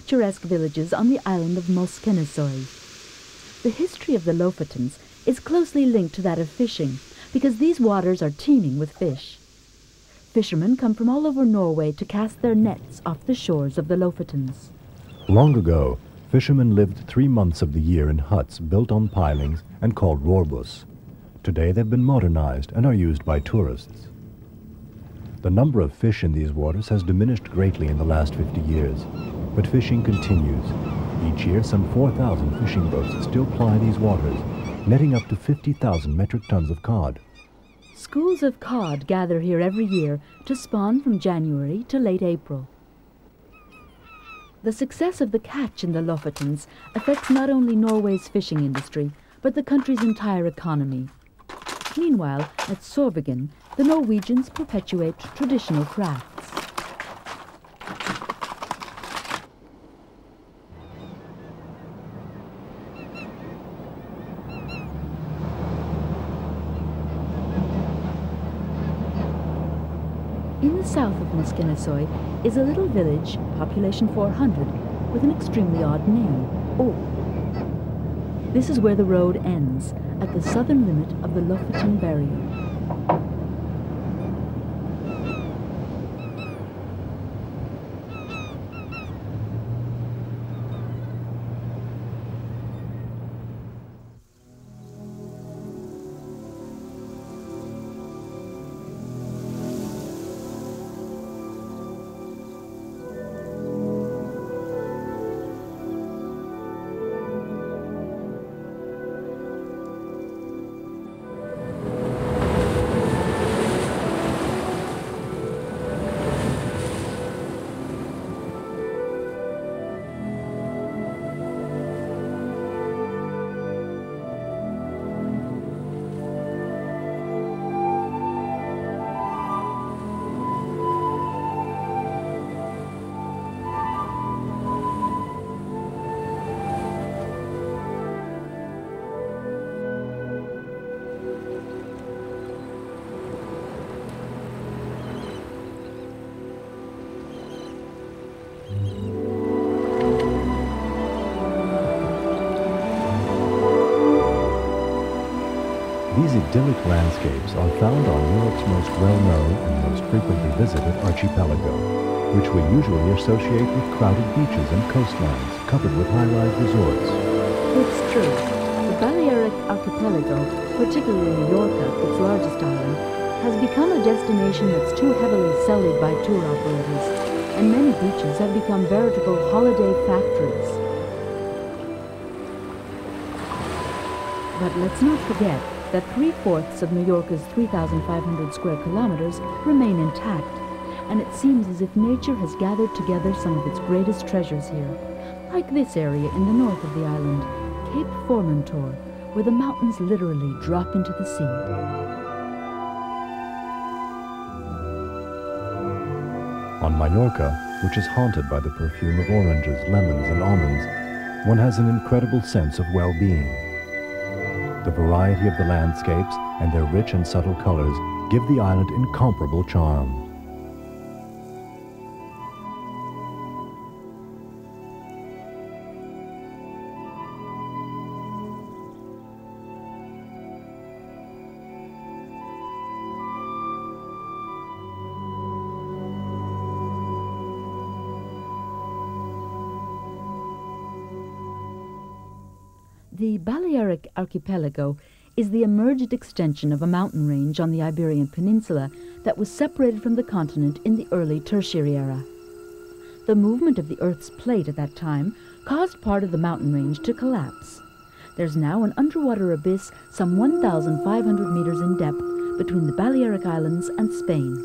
picturesque villages on the island of Municipality. The history of the Lofoten's is closely linked to that of fishing, because these waters are teeming with fish. Fishermen come from all over Norway to cast their nets off the shores of the Lofoten's. Long ago, fishermen lived 3 months of the year in huts built on pilings and called rorbus. Today they've been modernized and are used by tourists. The number of fish in these waters has diminished greatly in the last 50 years, but fishing continues. Each year, some 4,000 fishing boats still ply these waters, netting up to 50,000 metric tons of cod. Schools of cod gather here every year to spawn from January to late April. The success of the catch in the Lofoten's affects not only Norway's fishing industry, but the country's entire economy. Meanwhile, at Sorvigen, the Norwegians perpetuate traditional crafts. In the south of Municipality is a little village, population 400, with an extremely odd name, O. This is where the road ends, at the southern limit of the Lofoten barrier. These idyllic landscapes are found on Europe's most well-known and most frequently visited archipelago, which we usually associate with crowded beaches and coastlines covered with high-rise resorts. It's true. The Balearic archipelago, particularly Majorca, its largest island, has become a destination that's too heavily sullied by tour operators, and many beaches have become veritable holiday factories. But let's not forget that 3/4 of Majorca's 3,500 square kilometers remain intact, and it seems as if nature has gathered together some of its greatest treasures here, like this area in the north of the island, Cape Formentor, where the mountains literally drop into the sea. On Majorca, which is haunted by the perfume of oranges, lemons, and almonds, one has an incredible sense of well-being. The variety of the landscapes and their rich and subtle colors give the island incomparable charm. The Balearic archipelago is the emerged extension of a mountain range on the Iberian Peninsula that was separated from the continent in the early Tertiary era. The movement of the Earth's plate at that time caused part of the mountain range to collapse. There's now an underwater abyss some 1,500 meters in depth between the Balearic Islands and Spain.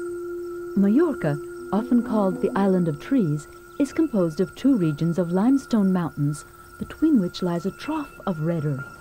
Majorca, often called the Island of Trees, is composed of two regions of limestone mountains between which lies a trough of red earth.